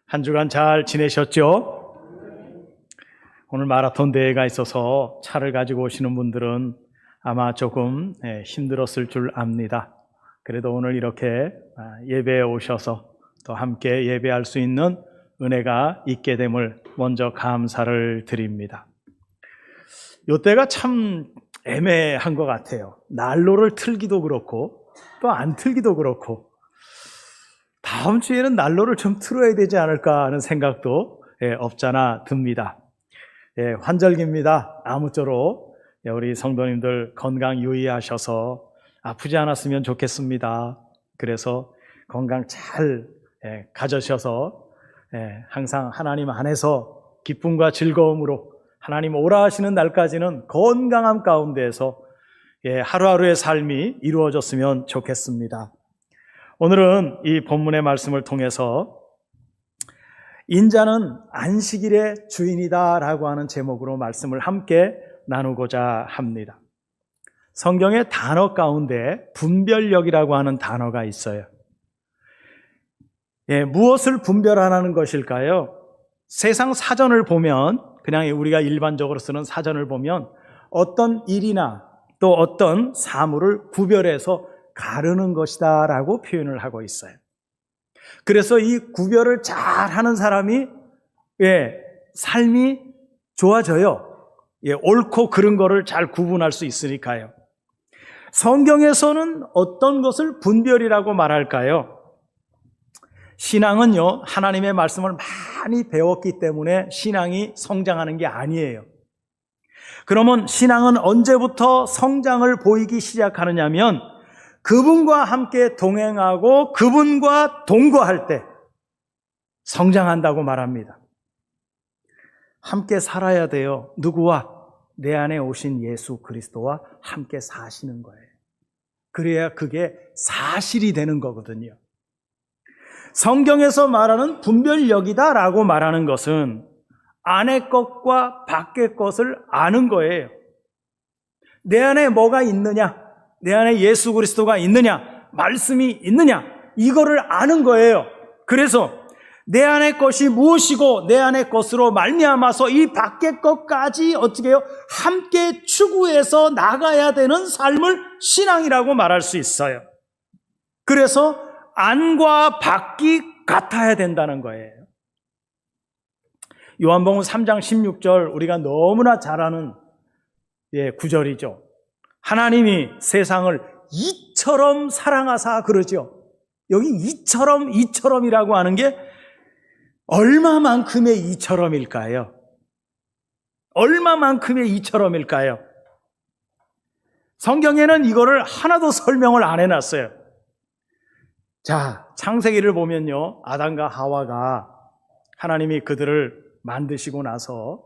한 주간 잘 지내셨죠? 오늘 마라톤 대회가 있어서 차를 가지고 오시는 분들은 아마 조금 힘들었을 줄 압니다. 그래도 오늘 이렇게 예배에 오셔서 또 함께 예배할 수 있는 은혜가 있게 됨을 먼저 감사를 드립니다. 이때가 참 애매한 것 같아요. 난로를 틀기도 그렇고 또 안 틀기도 그렇고, 다음 주에는 난로를 좀 틀어야 되지 않을까 하는 생각도 없잖아 듭니다. 환절기입니다. 아무쪼록 우리 성도님들 건강 유의하셔서 아프지 않았으면 좋겠습니다. 그래서 건강 잘 가져셔서 항상 하나님 안에서 기쁨과 즐거움으로 하나님 오라 하시는 날까지는 건강함 가운데에서 하루하루의 삶이 이루어졌으면 좋겠습니다. 오늘은 이 본문의 말씀을 통해서 인자는 안식일의 주인이다 라고 하는 제목으로 말씀을 함께 나누고자 합니다. 성경의 단어 가운데 분별력이라고 하는 단어가 있어요. 무엇을 분별하라는 것일까요? 세상 사전을 보면, 그냥 우리가 일반적으로 쓰는 사전을 보면 어떤 일이나 또 어떤 사물을 구별해서 가르는 것이다 라고 표현을 하고 있어요. 그래서 이 구별을 잘 하는 사람이 삶이 좋아져요. 옳고 그른 거를 잘 구분할 수 있으니까요. 성경에서는 어떤 것을 분별이라고 말할까요? 신앙은요, 하나님의 말씀을 많이 배웠기 때문에 신앙이 성장하는 게 아니에요. 그러면 신앙은 언제부터 성장을 보이기 시작하느냐면 그분과 함께 동행하고 그분과 동거할 때 성장한다고 말합니다. 함께 살아야 돼요. 누구와? 내 안에 오신 예수 그리스도와 함께 사시는 거예요. 그래야 그게 사실이 되는 거거든요. 성경에서 말하는 분별력이다라고 말하는 것은 안의 것과 밖의 것을 아는 거예요. 내 안에 뭐가 있느냐? 내 안에 예수 그리스도가 있느냐? 말씀이 있느냐? 이거를 아는 거예요. 그래서 내 안의 것이 무엇이고 내 안의 것으로 말미암아서 이 밖의 것까지 어떻게 해요? 함께 추구해서 나가야 되는 삶을 신앙이라고 말할 수 있어요. 그래서 안과 밖이 같아야 된다는 거예요. 요한복음 3장 16절 우리가 너무나 잘 아는 구절이죠. 하나님이 세상을 이처럼 사랑하사 그러죠. 여기 이처럼이라고 하는 게 얼마만큼의 이처럼일까요? 얼마만큼의 이처럼일까요? 성경에는 이거를 하나도 설명을 안 해놨어요. 자, 창세기를 보면요, 아담과 하와가 하나님이 그들을 만드시고 나서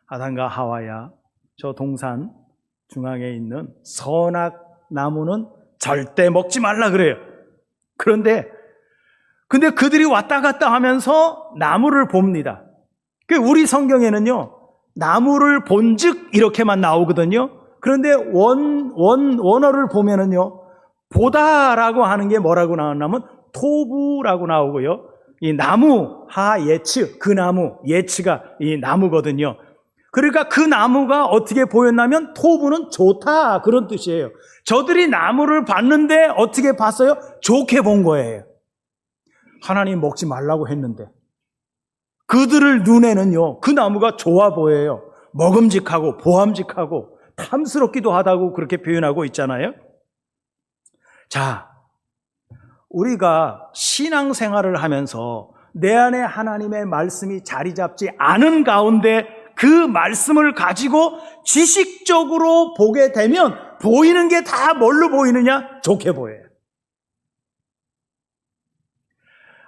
아담과 하와야, 저 동산 중앙에 있는 선악나무는 절대 먹지 말라 그래요. 근데 그들이 왔다 갔다 하면서 나무를 봅니다. 우리 성경에는요, 나무를 본즉 이렇게만 나오거든요. 그런데 원어를 보면은요, 보다라고 하는 게 뭐라고 나왔냐면 토부라고 나오고요. 이 나무 하예츠, 그 나무, 예츠가 이 나무거든요. 그러니까 그 나무가 어떻게 보였냐면 토부는 좋다 그런 뜻이에요. 저들이 나무를 봤는데 어떻게 봤어요? 좋게 본 거예요. 하나님 먹지 말라고 했는데 그들을 눈에는요, 그 나무가 좋아 보여요. 먹음직하고 보암직하고 탐스럽기도 하다고 그렇게 표현하고 있잖아요. 자, 우리가 신앙생활을 하면서 내 안에 하나님의 말씀이 자리 잡지 않은 가운데 그 말씀을 가지고 지식적으로 보게 되면 보이는 게 다 뭘로 보이느냐? 좋게 보여요.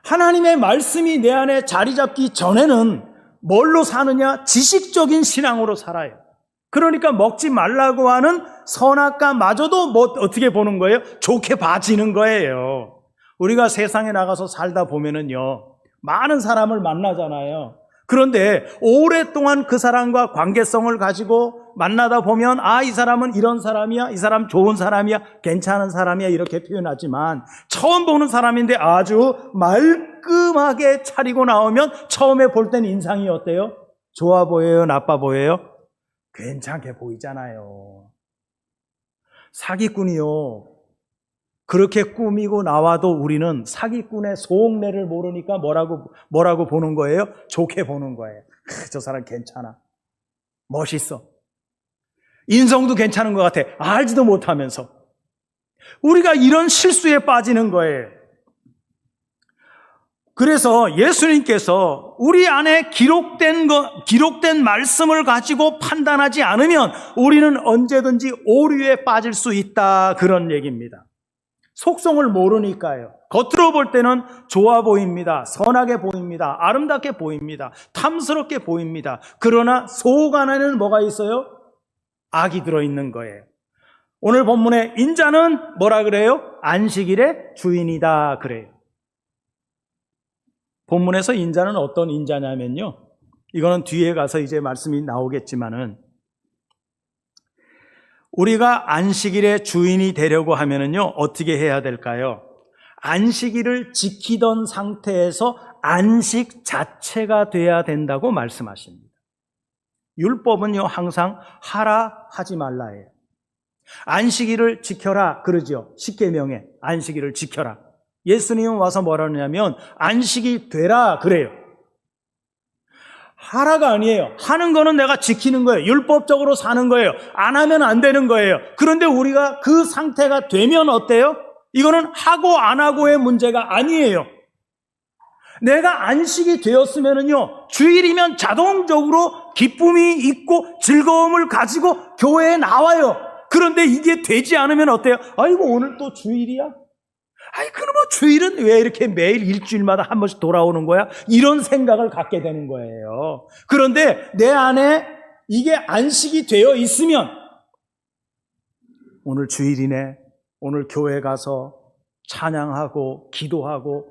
하나님의 말씀이 내 안에 자리 잡기 전에는 뭘로 사느냐? 지식적인 신앙으로 살아요. 그러니까 먹지 말라고 하는 선악과마저도 어떻게 보는 거예요? 좋게 봐지는 거예요. 우리가 세상에 나가서 살다 보면은요, 많은 사람을 만나잖아요. 그런데 오랫동안 그 사람과 관계성을 가지고 만나다 보면 이 사람은 이런 사람이야, 이 사람 좋은 사람이야, 괜찮은 사람이야 이렇게 표현하지만 처음 보는 사람인데 아주 말끔하게 차리고 나오면 처음에 볼 땐 인상이 어때요? 좋아 보여요? 나빠 보여요? 괜찮게 보이잖아요. 사기꾼이요, 그렇게 꾸미고 나와도 우리는 사기꾼의 속내를 모르니까 뭐라고 보는 거예요? 좋게 보는 거예요. 저 사람 괜찮아, 멋있어, 인성도 괜찮은 것 같아, 알지도 못하면서. 우리가 이런 실수에 빠지는 거예요. 그래서 예수님께서 우리 안에 기록된 말씀을 가지고 판단하지 않으면 우리는 언제든지 오류에 빠질 수 있다, 그런 얘기입니다. 속성을 모르니까요. 겉으로 볼 때는 좋아 보입니다, 선하게 보입니다, 아름답게 보입니다, 탐스럽게 보입니다. 그러나 속 안에는 뭐가 있어요? 악이 들어있는 거예요. 오늘 본문에 인자는 뭐라 그래요? 안식일의 주인이다 그래요. 본문에서 인자는 어떤 인자냐면요, 이거는 뒤에 가서 이제 말씀이 나오겠지만은, 우리가 안식일의 주인이 되려고 하면은요, 어떻게 해야 될까요? 안식일을 지키던 상태에서 안식 자체가 돼야 된다고 말씀하십니다. 율법은요, 항상 하라 하지 말라예요. 안식일을 지켜라 그러죠. 십계명에 안식일을 지켜라. 예수님은 와서 뭐라 하냐면 안식이 되라 그래요. 하라가 아니에요. 하는 거는 내가 지키는 거예요. 율법적으로 사는 거예요. 안 하면 안 되는 거예요. 그런데 우리가 그 상태가 되면 어때요? 이거는 하고 안 하고의 문제가 아니에요. 내가 안식이 되었으면은요, 주일이면 자동적으로 기쁨이 있고 즐거움을 가지고 교회에 나와요. 그런데 이게 되지 않으면 어때요? 아이고, 오늘 또 주일이야? 그럼 주일은 왜 이렇게 매일 일주일마다 한 번씩 돌아오는 거야? 이런 생각을 갖게 되는 거예요. 그런데 내 안에 이게 안식이 되어 있으면, 오늘 주일이네, 오늘 교회 가서 찬양하고 기도하고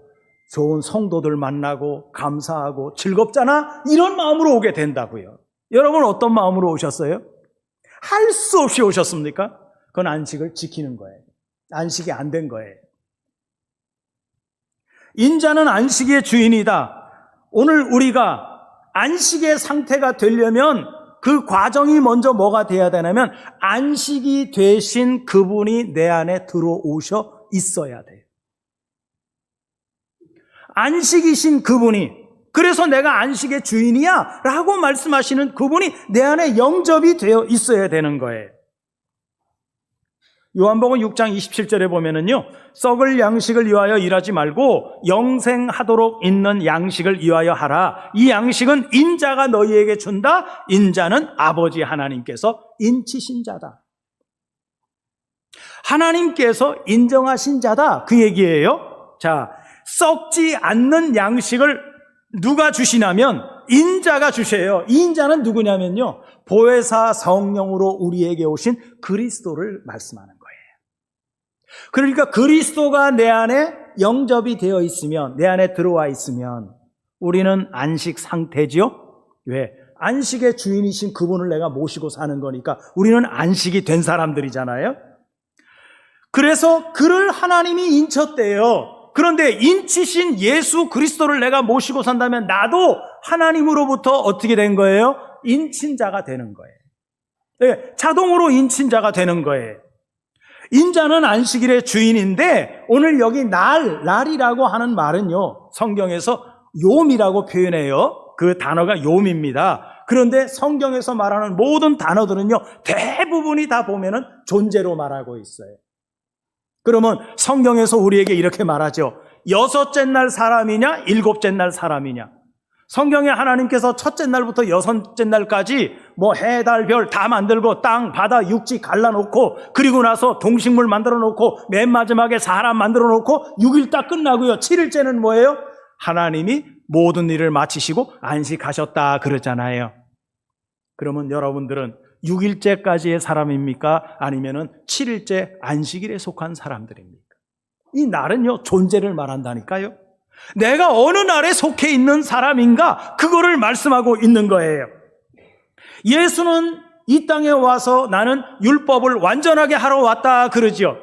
좋은 성도들 만나고 감사하고 즐겁잖아? 이런 마음으로 오게 된다고요. 여러분 어떤 마음으로 오셨어요? 할 수 없이 오셨습니까? 그건 안식을 지키는 거예요. 안식이 안 된 거예요. 인자는 안식의 주인이다. 오늘 우리가 안식의 상태가 되려면 그 과정이 먼저 뭐가 돼야 되냐면 안식이 되신 그분이 내 안에 들어오셔 있어야 돼요. 안식이신 그분이, 그래서 내가 안식의 주인이야 라고 말씀하시는 그분이 내 안에 영접이 되어 있어야 되는 거예요. 요한복음 6장 27절에 보면은요, 썩을 양식을 위하여 일하지 말고 영생하도록 있는 양식을 위하여 하라. 이 양식은 인자가 너희에게 준다. 인자는 아버지 하나님께서 인치신 자다. 하나님께서 인정하신 자다, 그 얘기예요. 자, 썩지 않는 양식을 누가 주시냐면 인자가 주셔요. 이 인자는 누구냐면요, 보혜사 성령으로 우리에게 오신 그리스도를 말씀하는 거예요. 그러니까 그리스도가 내 안에 영접이 되어 있으면, 내 안에 들어와 있으면 우리는 안식 상태지요. 왜? 안식의 주인이신 그분을 내가 모시고 사는 거니까 우리는 안식이 된 사람들이잖아요. 그래서 그를 하나님이 인쳤대요. 그런데 인치신 예수 그리스도를 내가 모시고 산다면 나도 하나님으로부터 어떻게 된 거예요? 인친 자가 되는 거예요. 네, 자동으로 인친 자가 되는 거예요. 인자는 안식일의 주인인데 오늘 여기 날이라고 하는 말은요, 성경에서 욤이라고 표현해요. 그 단어가 욤입니다. 그런데 성경에서 말하는 모든 단어들은요, 대부분이 다 보면은 존재로 말하고 있어요. 그러면 성경에서 우리에게 이렇게 말하죠. 여섯째 날 사람이냐, 일곱째 날 사람이냐. 성경에 하나님께서 첫째 날부터 여섯째 날까지 해, 달, 별 다 만들고 땅, 바다, 육지 갈라놓고 그리고 나서 동식물 만들어 놓고 맨 마지막에 사람 만들어 놓고 6일 딱 끝나고요. 7일째는 뭐예요? 하나님이 모든 일을 마치시고 안식하셨다 그러잖아요. 그러면 여러분들은 6일째까지의 사람입니까? 아니면은 7일째 안식일에 속한 사람들입니까? 이 날은요, 존재를 말한다니까요. 내가 어느 날에 속해 있는 사람인가? 그거를 말씀하고 있는 거예요. 예수는 이 땅에 와서 나는 율법을 완전하게 하러 왔다 그러지요.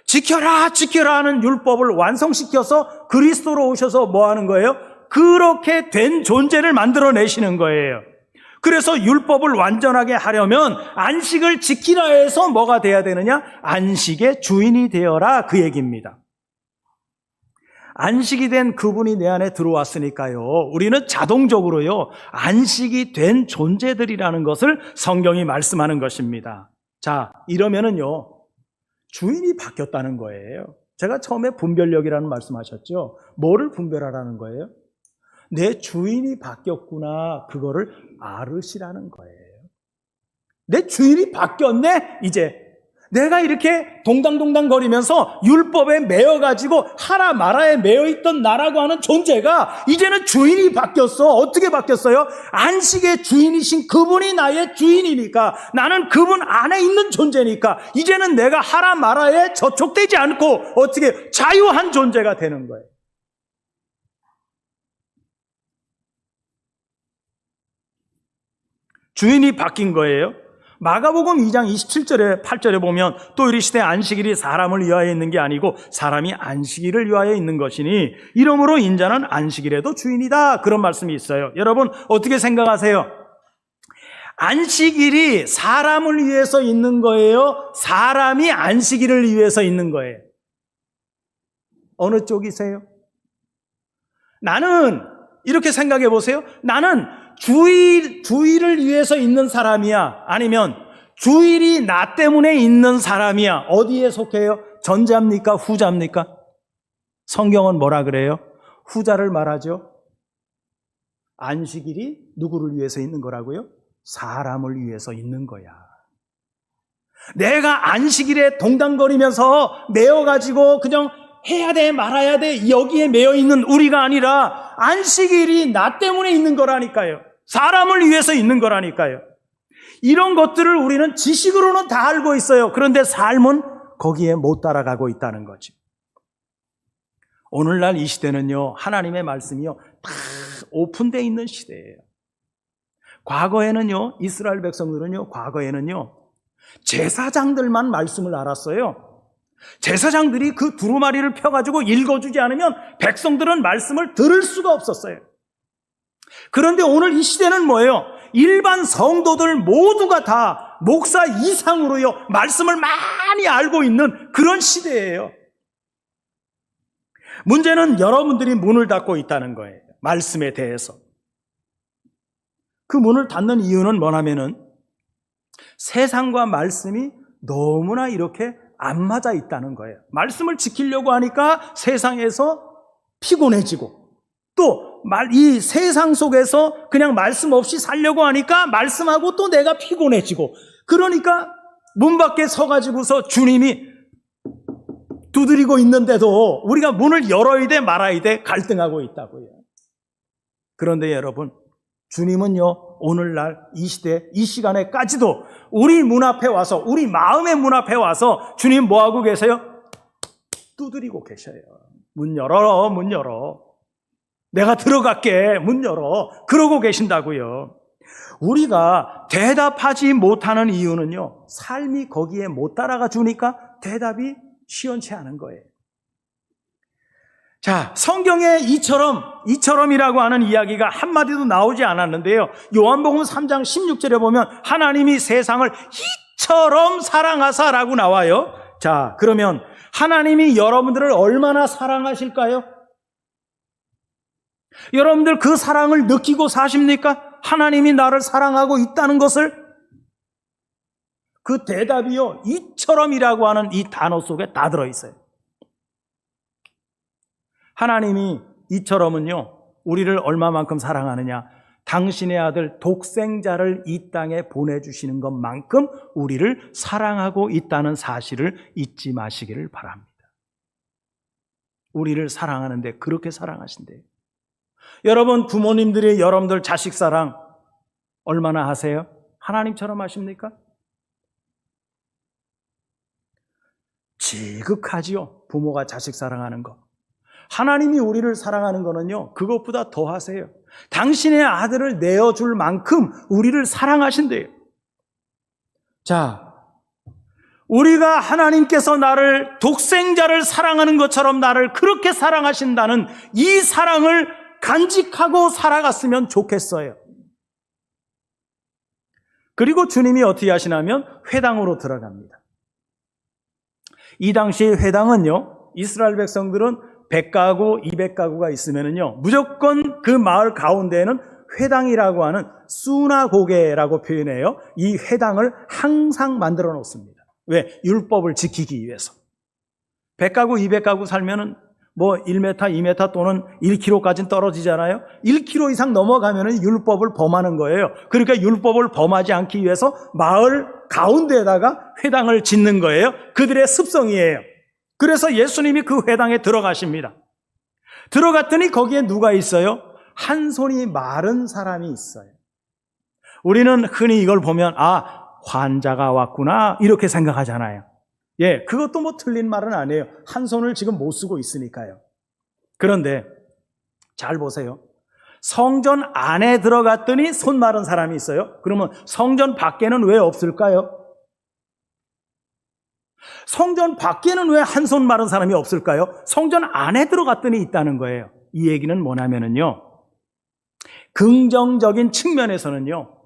지켜라 지켜라 하는 율법을 완성시켜서 그리스도로 오셔서 뭐 하는 거예요? 그렇게 된 존재를 만들어내시는 거예요. 그래서 율법을 완전하게 하려면 안식을 지키라 해서 뭐가 돼야 되느냐? 안식의 주인이 되어라, 그 얘기입니다. 안식이 된 그분이 내 안에 들어왔으니까요, 우리는 자동적으로요 안식이 된 존재들이라는 것을 성경이 말씀하는 것입니다. 자, 이러면은요 주인이 바뀌었다는 거예요. 제가 처음에 분별력이라는 말씀하셨죠. 뭐를 분별하라는 거예요? 내 주인이 바뀌었구나, 그거를 알으시라는 거예요. 내 주인이 바뀌었네. 이제 내가 이렇게 동당동당 거리면서 율법에 매여가지고 하라 마라에 매여있던 나라고 하는 존재가 이제는 주인이 바뀌었어. 어떻게 바뀌었어요? 안식의 주인이신 그분이 나의 주인이니까, 나는 그분 안에 있는 존재니까 이제는 내가 하라 마라에 저촉되지 않고 어떻게 자유한 존재가 되는 거예요. 주인이 바뀐 거예요. 마가복음 2장 27절에 8절에 보면 또 이르시되 안식일이 사람을 위하여 있는 게 아니고 사람이 안식일을 위하여 있는 것이니 이러므로 인자는 안식일에도 주인이다, 그런 말씀이 있어요. 여러분 어떻게 생각하세요? 안식일이 사람을 위해서 있는 거예요? 사람이 안식일을 위해서 있는 거예요? 어느 쪽이세요? 나는 이렇게 생각해 보세요. 나는 주일을 위해서 있는 사람이야? 아니면 주일이 나 때문에 있는 사람이야? 어디에 속해요? 전자입니까? 후자입니까? 성경은 뭐라 그래요? 후자를 말하죠. 안식일이 누구를 위해서 있는 거라고요? 사람을 위해서 있는 거야. 내가 안식일에 동당거리면서 매여가지고 그냥 해야 돼 말아야 돼 여기에 매여있는 우리가 아니라 안식일이 나 때문에 있는 거라니까요. 사람을 위해서 있는 거라니까요. 이런 것들을 우리는 지식으로는 다 알고 있어요. 그런데 삶은 거기에 못 따라가고 있다는 거죠. 오늘날 이 시대는요, 하나님의 말씀이요 다 오픈되어 있는 시대예요. 과거에는요, 이스라엘 백성들은요, 과거에는요 제사장들만 말씀을 알았어요. 제사장들이 그 두루마리를 펴가지고 읽어주지 않으면 백성들은 말씀을 들을 수가 없었어요. 그런데 오늘 이 시대는 뭐예요? 일반 성도들 모두가 다 목사 이상으로요 말씀을 많이 알고 있는 그런 시대예요. 문제는 여러분들이 문을 닫고 있다는 거예요. 말씀에 대해서. 그 문을 닫는 이유는 뭐냐면은 세상과 말씀이 너무나 이렇게 안 맞아 있다는 거예요. 말씀을 지키려고 하니까 세상에서 피곤해지고, 또 이 세상 속에서 그냥 말씀 없이 살려고 하니까 말씀하고 또 내가 피곤해지고, 그러니까 문 밖에 서가지고서 주님이 두드리고 있는데도 우리가 문을 열어야 돼 말아야 돼 갈등하고 있다고요. 그런데 여러분, 주님은요 오늘날 이 시대 이 시간에까지도 우리 문 앞에 와서, 우리 마음의 문 앞에 와서 주님 뭐하고 계세요? 두드리고 계셔요. 문 열어, 문 열어. 내가 들어갈게, 문 열어. 그러고 계신다고요. 우리가 대답하지 못하는 이유는요, 삶이 거기에 못 따라가 주니까 대답이 시원치 않은 거예요. 자, 성경에 이처럼이라고 하는 이야기가 한마디도 나오지 않았는데요. 요한복음 3장 16절에 보면 하나님이 세상을 이처럼 사랑하사라고 나와요. 자, 그러면 하나님이 여러분들을 얼마나 사랑하실까요? 여러분들 그 사랑을 느끼고 사십니까? 하나님이 나를 사랑하고 있다는 것을? 그 대답이요, 이처럼이라고 하는 이 단어 속에 다 들어있어요. 하나님이 이처럼은요, 우리를 얼마만큼 사랑하느냐? 당신의 아들 독생자를 이 땅에 보내주시는 것만큼 우리를 사랑하고 있다는 사실을 잊지 마시기를 바랍니다. 우리를 사랑하는데 그렇게 사랑하신대요. 여러분, 부모님들이 여러분들 자식 사랑 얼마나 하세요? 하나님처럼 하십니까? 지극하지요, 부모가 자식 사랑하는 거. 하나님이 우리를 사랑하는 거는요, 그것보다 더 하세요. 당신의 아들을 내어줄 만큼 우리를 사랑하신대요. 자, 우리가 하나님께서 나를 독생자를 사랑하는 것처럼 나를 그렇게 사랑하신다는 이 사랑을 간직하고 살아갔으면 좋겠어요. 그리고 주님이 어떻게 하시냐면 회당으로 들어갑니다. 이 당시 회당은요, 이스라엘 백성들은 100가구, 200가구가 있으면요, 무조건 그 마을 가운데에는 회당이라고 하는 수나고게라고 표현해요. 이 회당을 항상 만들어 놓습니다. 왜? 율법을 지키기 위해서. 100가구, 200가구 살면은 뭐 1m, 2m 또는 1km까지는 떨어지잖아요. 1km 이상 넘어가면은 율법을 범하는 거예요. 그러니까 율법을 범하지 않기 위해서 마을 가운데에다가 회당을 짓는 거예요. 그들의 습성이에요. 그래서 예수님이 그 회당에 들어가십니다. 들어갔더니 거기에 누가 있어요? 한 손이 마른 사람이 있어요. 우리는 흔히 이걸 보면 환자가 왔구나 이렇게 생각하잖아요. 예, 그것도 뭐 틀린 말은 아니에요. 한 손을 지금 못 쓰고 있으니까요. 그런데 잘 보세요. 성전 안에 들어갔더니 손 마른 사람이 있어요. 그러면 성전 밖에는 왜 없을까요? 성전 밖에는 왜 한 손 마른 사람이 없을까요? 성전 안에 들어갔더니 있다는 거예요. 이 얘기는 뭐냐면요, 긍정적인 측면에서는요,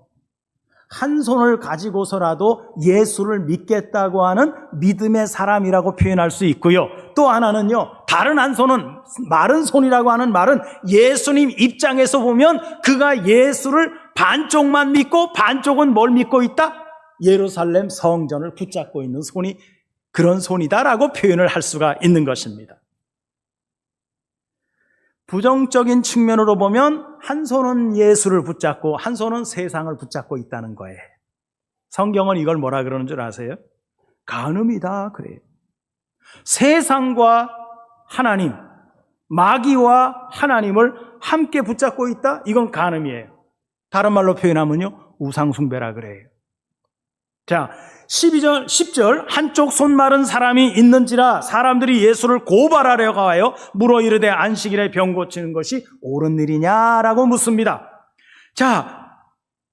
한 손을 가지고서라도 예수를 믿겠다고 하는 믿음의 사람이라고 표현할 수 있고요. 또 하나는요, 다른 한 손은 마른 손이라고 하는 말은 예수님 입장에서 보면 그가 예수를 반쪽만 믿고 반쪽은 뭘 믿고 있다? 예루살렘 성전을 붙잡고 있는 손이 그런 손이다라고 표현을 할 수가 있는 것입니다. 부정적인 측면으로 보면 한 손은 예수를 붙잡고 한 손은 세상을 붙잡고 있다는 거예요. 성경은 이걸 뭐라 그러는 줄 아세요? 간음이다 그래요. 세상과 하나님, 마귀와 하나님을 함께 붙잡고 있다? 이건 간음이에요. 다른 말로 표현하면요, 우상숭배라 그래요. 자, 12절, 10절, 한쪽 손 마른 사람이 있는지라 사람들이 예수를 고발하려 가요. 물어 이르되 안식일에 병 고치는 것이 옳은 일이냐라고 묻습니다. 자,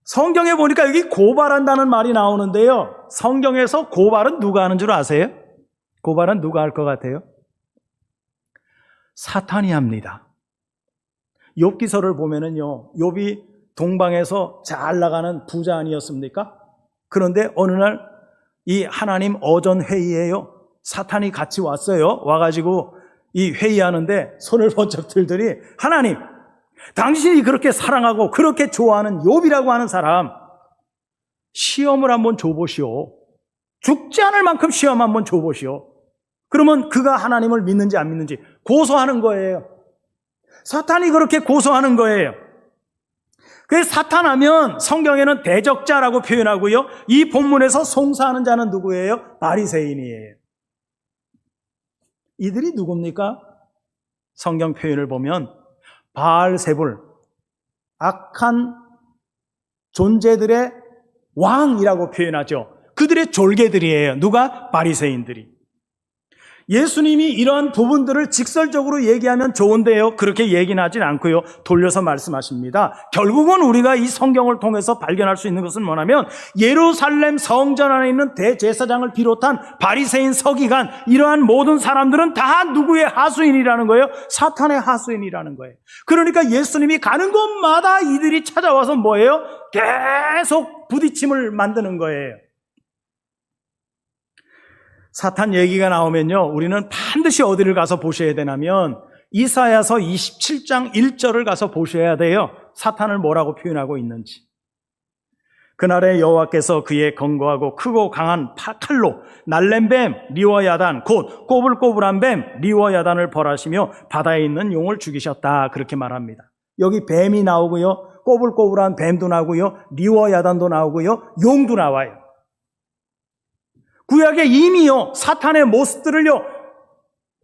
성경에 보니까 여기 고발한다는 말이 나오는데요, 성경에서 고발은 누가 하는 줄 아세요? 고발은 누가 할 것 같아요? 사탄이 합니다. 욥기서를 보면은요, 욥이 동방에서 잘 나가는 부자 아니었습니까? 그런데 어느 날 이 하나님 어전 회의에요, 사탄이 같이 왔어요. 와가지고 이 회의하는데 손을 번쩍 들더니, 하나님, 당신이 그렇게 사랑하고 그렇게 좋아하는 욥이라고 하는 사람 시험을 한번 줘보시오. 죽지 않을 만큼 시험 한번 줘보시오. 그러면 그가 하나님을 믿는지 안 믿는지 고소하는 거예요. 사탄이 그렇게 고소하는 거예요. 그 사탄하면 성경에는 대적자라고 표현하고요, 이 본문에서 송사하는 자는 누구예요? 바리새인이에요. 이들이 누굽니까? 성경 표현을 보면 바알세불, 악한 존재들의 왕이라고 표현하죠. 그들의 졸개들이에요. 누가? 바리새인들이. 예수님이 이러한 부분들을 직설적으로 얘기하면 좋은데요, 그렇게 얘기는 하진 않고요, 돌려서 말씀하십니다. 결국은 우리가 이 성경을 통해서 발견할 수 있는 것은 뭐냐면, 예루살렘 성전 안에 있는 대제사장을 비롯한 바리새인, 서기관, 이러한 모든 사람들은 다 누구의 하수인이라는 거예요? 사탄의 하수인이라는 거예요. 그러니까 예수님이 가는 곳마다 이들이 찾아와서 뭐예요? 계속 부딪힘을 만드는 거예요. 사탄 얘기가 나오면요, 우리는 반드시 어디를 가서 보셔야 되냐면 이사야서 27장 1절을 가서 보셔야 돼요. 사탄을 뭐라고 표현하고 있는지. 그날에 여호와께서 그의 견고하고 크고 강한 칼로 날랜 뱀 리워야단, 곧 꼬불꼬불한 뱀 리워야단을 벌하시며 바다에 있는 용을 죽이셨다, 그렇게 말합니다. 여기 뱀이 나오고요, 꼬불꼬불한 뱀도 나오고요, 리워야단도 나오고요, 용도 나와요. 구약에 이미요, 사탄의 모습들을요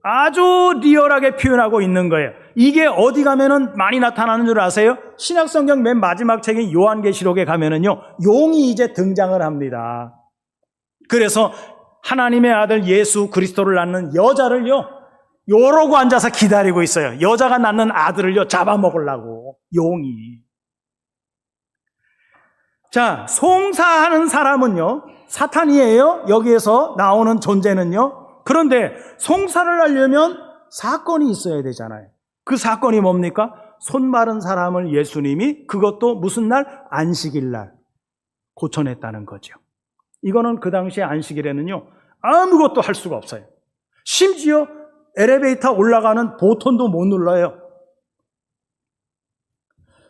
아주 리얼하게 표현하고 있는 거예요. 이게 어디 가면은 많이 나타나는 줄 아세요? 신약성경 맨 마지막 책인 요한계시록에 가면은요, 용이 이제 등장을 합니다. 그래서 하나님의 아들 예수 그리스도를 낳는 여자를요, 요러고 앉아서 기다리고 있어요. 여자가 낳는 아들을요, 잡아먹으려고, 용이. 자, 송사하는 사람은요, 사탄이에요. 여기에서 나오는 존재는요. 그런데 송사를 하려면 사건이 있어야 되잖아요. 그 사건이 뭡니까? 손 마른 사람을 예수님이 그것도 무슨 날? 안식일 날 고쳐냈다는 거죠. 이거는 그 당시에 안식일에는요, 아무것도 할 수가 없어요. 심지어 엘리베이터 올라가는 버튼도 못 눌러요.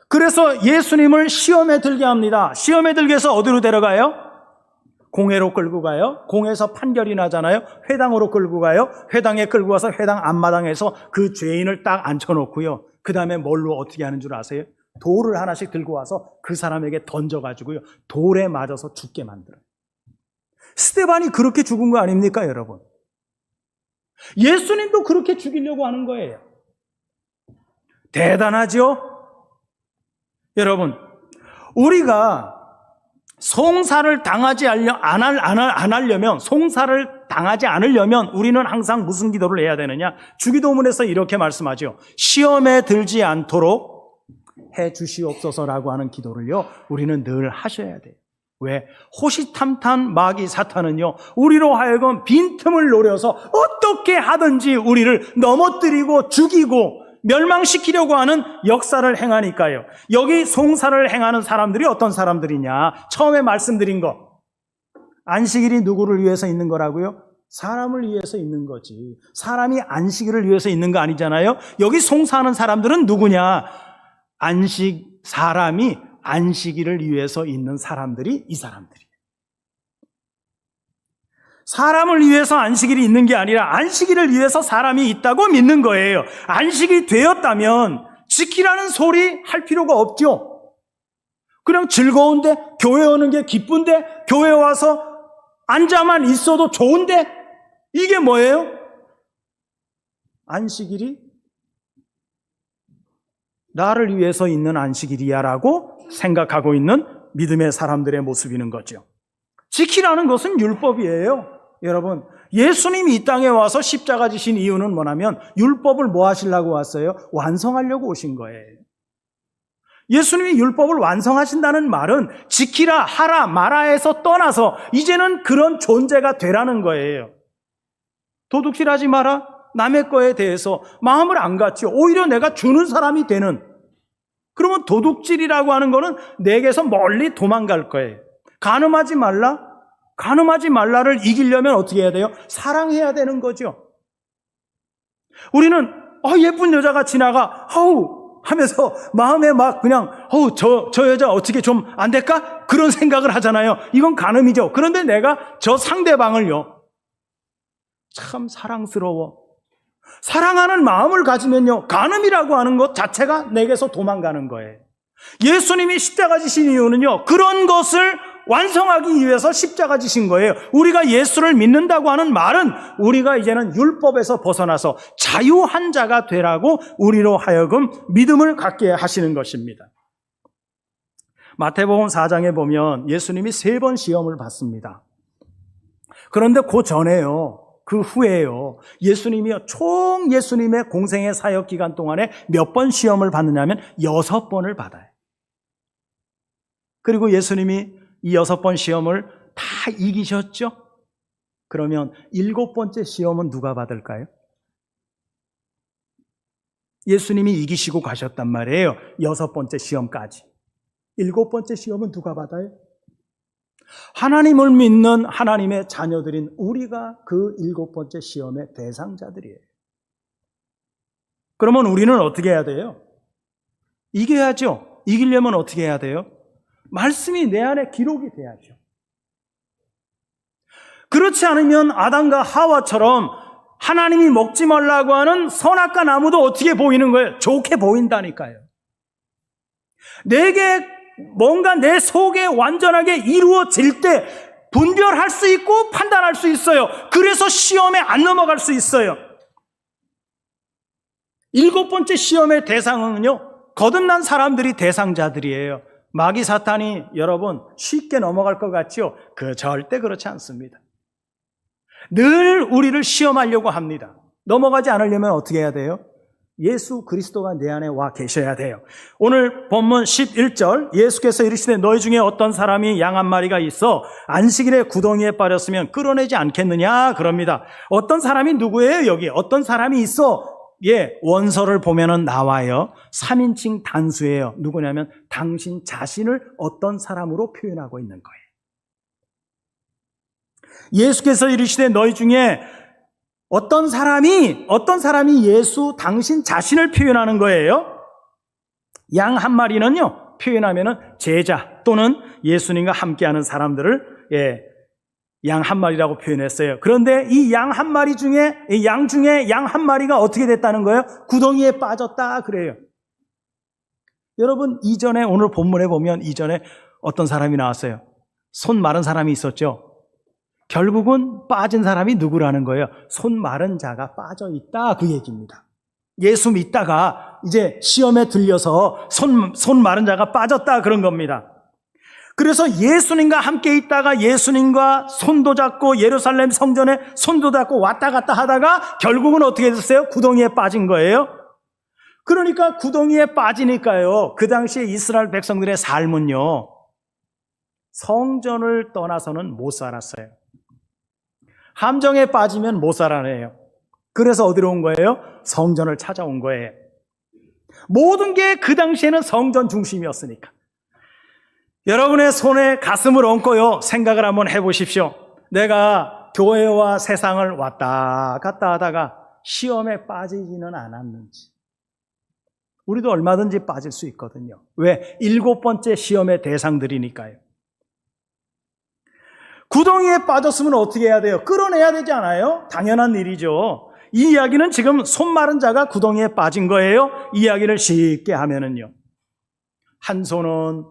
그래서 예수님을 시험에 들게 합니다. 시험에 들게 해서 어디로 데려가요? 공회로 끌고 가요. 공회에서 판결이 나잖아요. 회당으로 끌고 가요. 회당에 끌고 가서 회당 앞마당에서 그 죄인을 딱 앉혀놓고요. 그 다음에 뭘로 어떻게 하는 줄 아세요? 돌을 하나씩 들고 와서 그 사람에게 던져가지고요, 돌에 맞아서 죽게 만들어요. 스데반이 그렇게 죽은 거 아닙니까, 여러분? 예수님도 그렇게 죽이려고 하는 거예요. 대단하죠? 여러분, 우리가 송사를 당하지 안 하려면, 송사를 당하지 않으려면 우리는 항상 무슨 기도를 해야 되느냐? 주기도문에서 이렇게 말씀하죠. 시험에 들지 않도록 해 주시옵소서라고 하는 기도를요, 우리는 늘 하셔야 돼요. 왜? 호시탐탐 마귀 사탄은요, 우리로 하여금 빈틈을 노려서 어떻게 하든지 우리를 넘어뜨리고 죽이고 멸망시키려고 하는 역사를 행하니까요. 여기 송사를 행하는 사람들이 어떤 사람들이냐? 처음에 말씀드린 거, 안식일이 누구를 위해서 있는 거라고요? 사람을 위해서 있는 거지. 사람이 안식일을 위해서 있는 거 아니잖아요. 여기 송사하는 사람들은 누구냐? 사람이 안식일을 위해서 있는 사람들이 이 사람들이에요. 사람을 위해서 안식일이 있는 게 아니라 안식일을 위해서 사람이 있다고 믿는 거예요. 안식이 되었다면 지키라는 소리 할 필요가 없죠. 그냥 즐거운데, 교회 오는 게 기쁜데, 교회 와서 앉아만 있어도 좋은데, 이게 뭐예요? 안식일이 나를 위해서 있는 안식일이야 라고 생각하고 있는 믿음의 사람들의 모습이는 거죠. 지키라는 것은 율법이에요. 여러분, 예수님이 이 땅에 와서 십자가 지신 이유는 뭐냐면 율법을 뭐 하시려고 왔어요? 완성하려고 오신 거예요. 예수님이 율법을 완성하신다는 말은 지키라, 하라, 마라에서 떠나서 이제는 그런 존재가 되라는 거예요. 도둑질하지 마라, 남의 거에 대해서 마음을 안 갖죠. 오히려 내가 주는 사람이 되는. 그러면 도둑질이라고 하는 거는 내게서 멀리 도망갈 거예요. 간음하지 말라? 간음하지 말라를 이기려면 어떻게 해야 돼요? 사랑해야 되는 거죠. 우리는 예쁜 여자가 지나가 하면서 마음에 막 그냥 저 여자 어떻게 좀 안 될까? 그런 생각을 하잖아요. 이건 간음이죠. 그런데 내가 저 상대방을요, 참 사랑스러워, 사랑하는 마음을 가지면요, 간음이라고 하는 것 자체가 내게서 도망가는 거예요. 예수님이 십자가 지신 이유는요, 그런 것을 완성하기 위해서 십자가 지신 거예요. 우리가 예수를 믿는다고 하는 말은 우리가 이제는 율법에서 벗어나서 자유한 자가 되라고 우리로 하여금 믿음을 갖게 하시는 것입니다. 마태복음 4장에 보면 예수님이 3번 시험을 받습니다. 그런데 그 전에요, 그 후에요, 예수님이요, 총 예수님의 공생의 사역 기간 동안에 몇 번 시험을 받느냐면 6번을 받아요. 그리고 예수님이 이 6번 시험을 다 이기셨죠? 그러면 7번째 시험은 누가 받을까요? 예수님이 이기시고 가셨단 말이에요. 6번째 시험까지. 7번째 시험은 누가 받아요? 하나님을 믿는 하나님의 자녀들인 우리가 그 7번째 시험의 대상자들이에요. 그러면 우리는 어떻게 해야 돼요? 이겨야죠. 이기려면 어떻게 해야 돼요? 말씀이 내 안에 기록이 돼야죠. 그렇지 않으면 아담과 하와처럼 하나님이 먹지 말라고 하는 선악과 나무도 어떻게 보이는 거예요? 좋게 보인다니까요. 내게 뭔가 내 속에 완전하게 이루어질 때 분별할 수 있고 판단할 수 있어요. 그래서 시험에 안 넘어갈 수 있어요. 7번째 시험의 대상은요, 거듭난 사람들이 대상자들이에요. 마귀 사탄이 여러분 쉽게 넘어갈 것 같죠? 절대 그렇지 않습니다. 늘 우리를 시험하려고 합니다. 넘어가지 않으려면 어떻게 해야 돼요? 예수 그리스도가 내 안에 와 계셔야 돼요. 오늘 본문 11절 예수께서 이르시되 너희 중에 어떤 사람이 양 한 마리가 있어 안식일에 구덩이에 빠졌으면 끌어내지 않겠느냐 그럽니다. 어떤 사람이 누구예요? 여기 어떤 사람이 있어. 원서를 보면은 나와요. 3인칭 단수예요. 누구냐면 당신 자신을 어떤 사람으로 표현하고 있는 거예요. 예수께서 이르시되 너희 중에 어떤 사람이 예수 당신 자신을 표현하는 거예요. 양 한 마리는요, 표현하면은 제자 또는 예수님과 함께하는 사람들을 양 한 마리라고 표현했어요. 그런데 이 양 한 마리 중에 양 한 마리가 어떻게 됐다는 거예요? 구덩이에 빠졌다 그래요. 여러분 이전에 오늘 본문에 보면 이전에 어떤 사람이 나왔어요. 손 마른 사람이 있었죠. 결국은 빠진 사람이 누구라는 거예요? 손 마른 자가 빠져 있다 그 얘기입니다. 예수 믿다가 이제 시험에 들려서 손 마른 자가 빠졌다 그런 겁니다. 그래서 예수님과 함께 있다가 예수님과 손도 잡고 예루살렘 성전에 손도 잡고 왔다 갔다 하다가 결국은 어떻게 됐어요? 구덩이에 빠진 거예요. 그러니까 구덩이에 빠지니까요. 그 당시에 이스라엘 백성들의 삶은요. 성전을 떠나서는 못 살았어요. 함정에 빠지면 못 살아내요. 그래서 어디로 온 거예요? 성전을 찾아온 거예요. 모든 게 그 당시에는 성전 중심이었으니까. 여러분의 손에 가슴을 얹고요. 생각을 한번 해보십시오. 내가 교회와 세상을 왔다 갔다 하다가 시험에 빠지지는 않았는지. 우리도 얼마든지 빠질 수 있거든요. 왜? 7번째 시험의 대상들이니까요. 구덩이에 빠졌으면 어떻게 해야 돼요? 끌어내야 되지 않아요? 당연한 일이죠. 이 이야기는 지금 손 마른 자가 구덩이에 빠진 거예요. 이 이야기를 쉽게 하면은요. 한 손은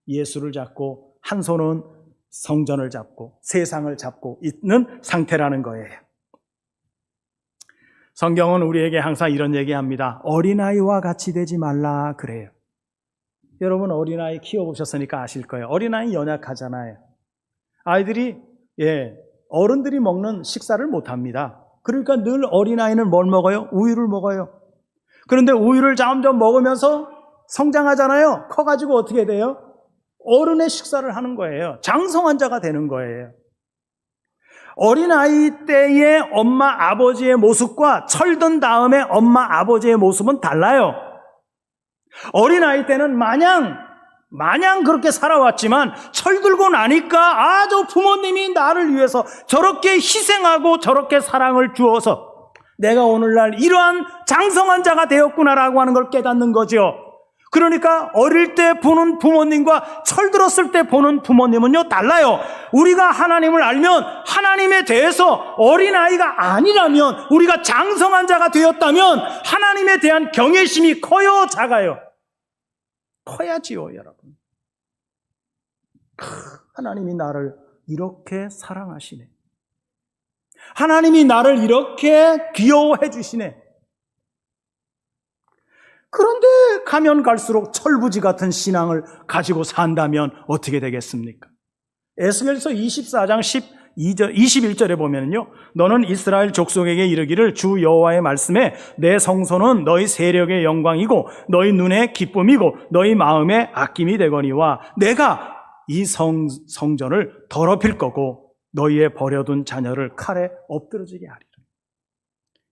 예수를 잡고 한 손은 성전을 잡고 세상을 잡고 있는 상태라는 거예요. 성경은 우리에게 항상 이런 얘기합니다. 어린아이와 같이 되지 말라 그래요. 여러분 어린아이 키워보셨으니까 아실 거예요. 어린아이 연약하잖아요. 아이들이 어른들이 먹는 식사를 못합니다. 그러니까 늘 어린아이는 뭘 먹어요? 우유를 먹어요. 그런데 우유를 점점 먹으면서 성장하잖아요. 커가지고 어떻게 돼요? 어른의 식사를 하는 거예요. 장성한 자가 되는 거예요. 어린아이 때의 엄마 아버지의 모습과 철든 다음에 엄마 아버지의 모습은 달라요. 어린아이 때는 마냥 그렇게 살아왔지만 철들고 나니까 아주 부모님이 나를 위해서 저렇게 희생하고 저렇게 사랑을 주어서 내가 오늘날 이러한 장성한 자가 되었구나라고 하는 걸 깨닫는 거죠. 그러니까 어릴 때 보는 부모님과 철들었을 때 보는 부모님은요 달라요. 우리가 하나님을 알면 하나님에 대해서 어린아이가 아니라면 우리가 장성한 자가 되었다면 하나님에 대한 경외심이 커요 작아요? 커야지요 여러분. 하나님이 나를 이렇게 사랑하시네. 하나님이 나를 이렇게 귀여워해 주시네. 그런데 가면 갈수록 철부지 같은 신앙을 가지고 산다면 어떻게 되겠습니까? 에스겔서 24장 21절에 보면요, 너는 이스라엘 족속에게 이르기를 주 여호와의 말씀에 내 성소는 너희 세력의 영광이고 너희 눈의 기쁨이고 너희 마음의 아낌이 되거니와 내가 이 성전을 더럽힐 거고 너희의 버려둔 자녀를 칼에 엎드러지게 하리라.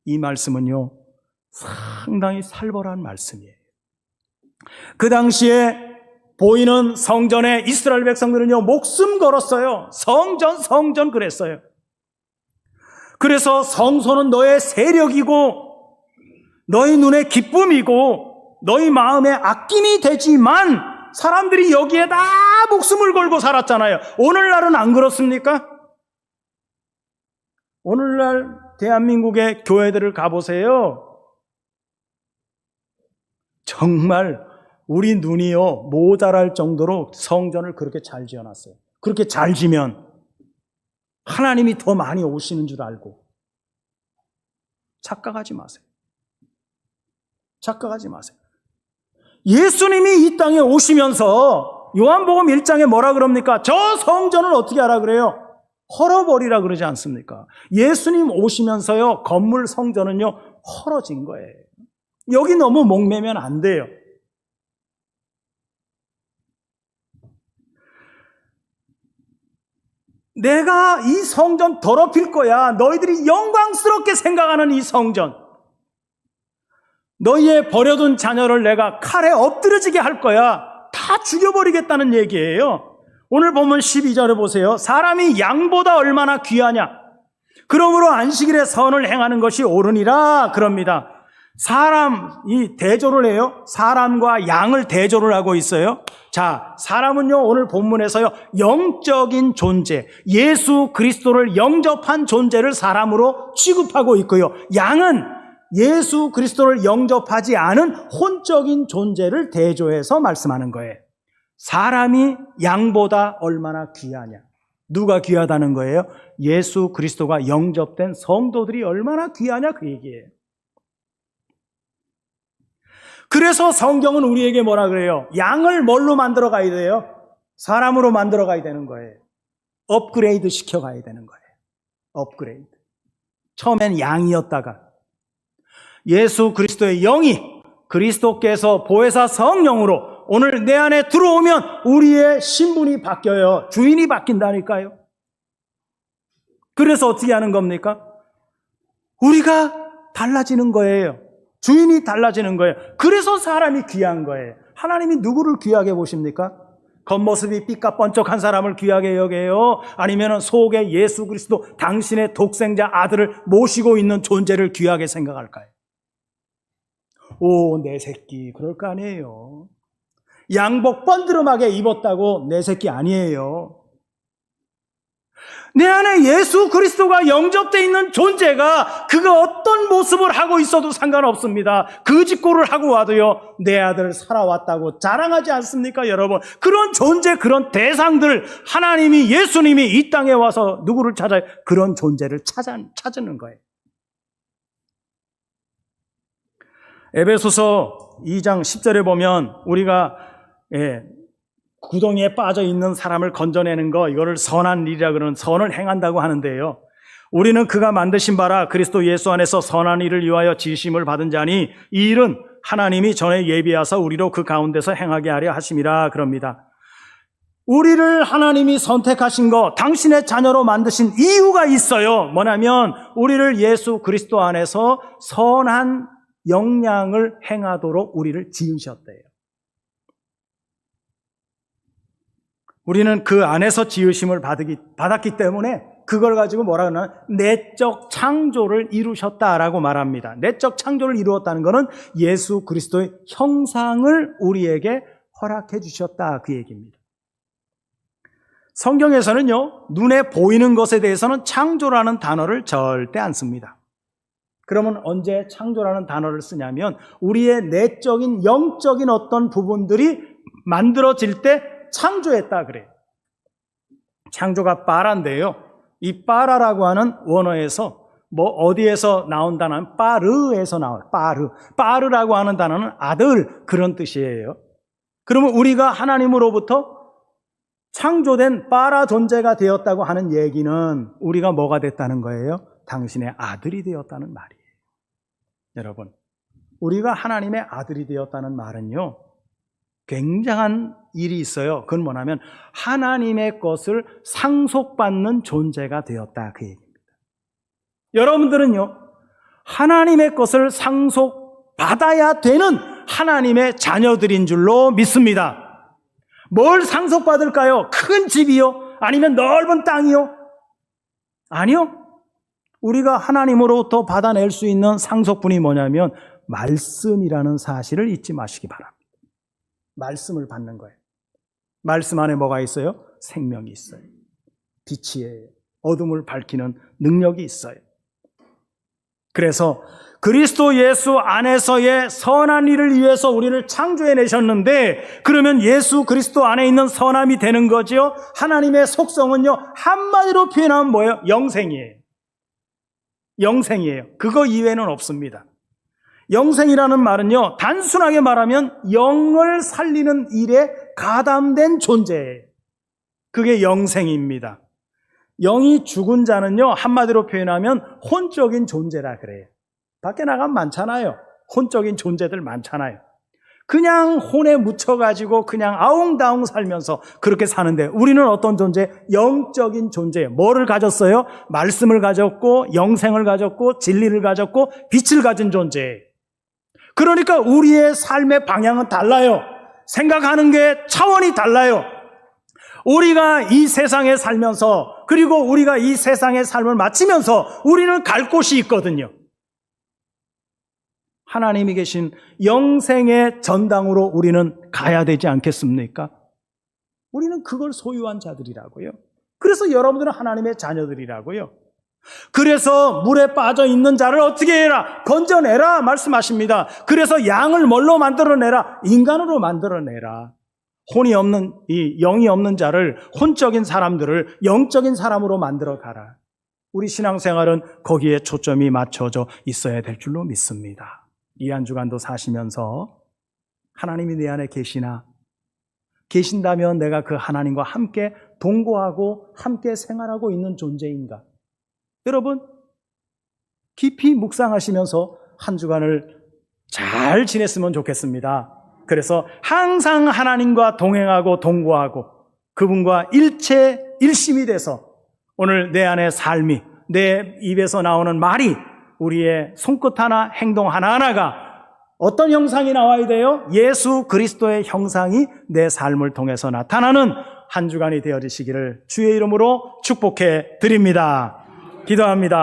이 말씀은요 상당히 살벌한 말씀이에요. 그 당시에 보이는 성전에 이스라엘 백성들은요 목숨 걸었어요. 성전 그랬어요. 그래서 성소는 너의 세력이고 너희 눈의 기쁨이고 너희 마음의 아낌이 되지만 사람들이 여기에 다 목숨을 걸고 살았잖아요. 오늘날은 안 그렇습니까? 오늘날 대한민국의 교회들을 가보세요. 정말 우리 눈이요 모자랄 정도로 성전을 그렇게 잘 지어놨어요. 그렇게 잘 지면 하나님이 더 많이 오시는 줄 알고 착각하지 마세요. 착각하지 마세요. 예수님이 이 땅에 오시면서 요한복음 1장에 뭐라 그럽니까? 저 성전을 어떻게 하라 그래요? 헐어버리라 그러지 않습니까? 예수님 오시면서요, 건물 성전은요, 헐어진 거예요. 여기 너무 목매면 안 돼요. 내가 이 성전 더럽힐 거야. 너희들이 영광스럽게 생각하는 이 성전. 너희의 버려둔 자녀를 내가 칼에 엎드려지게 할 거야. 다 죽여버리겠다는 얘기예요. 오늘 보면 12절에 보세요. 사람이 양보다 얼마나 귀하냐. 그러므로 안식일에 선을 행하는 것이 옳으니라 그럽니다. 사람이 대조를 해요. 사람과 양을 대조를 하고 있어요. 자, 사람은요, 오늘 본문에서요, 영적인 존재, 예수 그리스도를 영접한 존재를 사람으로 취급하고 있고요. 양은 예수 그리스도를 영접하지 않은 혼적인 존재를 대조해서 말씀하는 거예요. 사람이 양보다 얼마나 귀하냐. 누가 귀하다는 거예요? 예수 그리스도가 영접된 성도들이 얼마나 귀하냐 그 얘기예요. 그래서 성경은 우리에게 뭐라 그래요? 양을 뭘로 만들어 가야 돼요? 사람으로 만들어 가야 되는 거예요. 업그레이드 시켜 가야 되는 거예요. 업그레이드. 처음엔 양이었다가 예수 그리스도의 영이 그리스도께서 보혜사 성령으로 오늘 내 안에 들어오면 우리의 신분이 바뀌어요. 주인이 바뀐다니까요. 그래서 어떻게 하는 겁니까? 우리가 달라지는 거예요. 주인이 달라지는 거예요. 그래서 사람이 귀한 거예요. 하나님이 누구를 귀하게 보십니까? 겉모습이 삐까뻔쩍한 사람을 귀하게 여겨요? 아니면 속에 예수 그리스도 당신의 독생자 아들을 모시고 있는 존재를 귀하게 생각할까요? 오, 내 새끼 그럴 거 아니에요. 양복 번드름하게 입었다고 내 새끼 아니에요. 내 안에 예수 그리스도가 영접되어 있는 존재가 그가 어떤 모습을 하고 있어도 상관없습니다. 그 짓고를 하고 와도요, 내 아들 살아왔다고 자랑하지 않습니까, 여러분? 그런 존재, 그런 대상들, 하나님이, 예수님이 이 땅에 와서 누구를 찾아요? 그런 존재를 찾는 거예요. 에베소서 2장 10절에 보면 우리가 구덩이에 빠져 있는 사람을 건져내는 거, 이거를 선한 일이라 그러는 선을 행한다고 하는데요. 우리는 그가 만드신 바라 그리스도 예수 안에서 선한 일을 위하여 지으심을 받은 자니 이 일은 하나님이 전에 예비하사 우리로 그 가운데서 행하게 하려 하심이라 그럽니다. 우리를 하나님이 선택하신 거, 당신의 자녀로 만드신 이유가 있어요. 뭐냐면 우리를 예수 그리스도 안에서 선한 영향을 행하도록 우리를 지으셨대요. 우리는 그 안에서 지으심을 받았기 때문에 그걸 가지고 뭐라 그러나 내적 창조를 이루셨다라고 말합니다. 내적 창조를 이루었다는 것은 예수 그리스도의 형상을 우리에게 허락해 주셨다 그 얘기입니다. 성경에서는요, 눈에 보이는 것에 대해서는 창조라는 단어를 절대 안 씁니다. 그러면 언제 창조라는 단어를 쓰냐면 우리의 내적인 영적인 어떤 부분들이 만들어질 때 창조했다 그래요. 창조가 빠라인데요. 이 빠라라고 하는 원어에서 어디에서 나온 단어는 빠르에서 나와요. 빠르라고 하는 단어는 아들 그런 뜻이에요. 그러면 우리가 하나님으로부터 창조된 빠라 존재가 되었다고 하는 얘기는 우리가 뭐가 됐다는 거예요? 당신의 아들이 되었다는 말이에요. 여러분, 우리가 하나님의 아들이 되었다는 말은요, 굉장한 일이 있어요. 그건 뭐냐면 하나님의 것을 상속받는 존재가 되었다 그 얘기입니다. 여러분들은요, 하나님의 것을 상속받아야 되는 하나님의 자녀들인 줄로 믿습니다. 뭘 상속받을까요? 큰 집이요? 아니면 넓은 땅이요? 아니요. 우리가 하나님으로부터 받아낼 수 있는 상속분이 뭐냐면 말씀이라는 사실을 잊지 마시기 바랍니다. 말씀을 받는 거예요. 말씀 안에 뭐가 있어요? 생명이 있어요. 빛이에요. 어둠을 밝히는 능력이 있어요. 그래서 그리스도 예수 안에서의 선한 일을 위해서 우리를 창조해 내셨는데, 그러면 예수 그리스도 안에 있는 선함이 되는 거죠. 하나님의 속성은요, 한마디로 표현하면 뭐예요? 영생이에요. 영생이에요. 그거 이외에는 없습니다. 영생이라는 말은요, 단순하게 말하면 영을 살리는 일에 가담된 존재예요. 그게 영생입니다. 영이 죽은 자는요, 한마디로 표현하면 혼적인 존재라 그래요. 밖에 나가면 많잖아요. 혼적인 존재들 많잖아요. 그냥 혼에 묻혀가지고 그냥 아웅다웅 살면서 그렇게 사는데, 우리는 어떤 존재? 영적인 존재. 뭐를 가졌어요? 말씀을 가졌고, 영생을 가졌고, 진리를 가졌고, 빛을 가진 존재. 그러니까 우리의 삶의 방향은 달라요. 생각하는 게 차원이 달라요. 우리가 이 세상에 살면서, 그리고 우리가 이 세상의 삶을 마치면서 우리는 갈 곳이 있거든요. 하나님이 계신 영생의 전당으로 우리는 가야 되지 않겠습니까? 우리는 그걸 소유한 자들이라고요. 그래서 여러분들은 하나님의 자녀들이라고요. 그래서 물에 빠져 있는 자를 어떻게 해라? 건져내라 말씀하십니다. 그래서 양을 뭘로 만들어내라? 인간으로 만들어내라. 혼이 없는, 이 영이 없는 자를, 혼적인 사람들을 영적인 사람으로 만들어 가라. 우리 신앙생활은 거기에 초점이 맞춰져 있어야 될 줄로 믿습니다. 이 한 주간도 사시면서 하나님이 내 안에 계신다면 내가 그 하나님과 함께 동거하고 함께 생활하고 있는 존재인가? 여러분, 깊이 묵상하시면서 한 주간을 잘 지냈으면 좋겠습니다. 그래서 항상 하나님과 동행하고 동거하고 그분과 일심이 돼서 오늘 내 안의 삶이, 내 입에서 나오는 말이, 우리의 손끝 하나, 행동 하나하나가 어떤 형상이 나와야 돼요? 예수 그리스도의 형상이 내 삶을 통해서 나타나는 한 주간이 되어지시기를 주의 이름으로 축복해 드립니다. 기도합니다.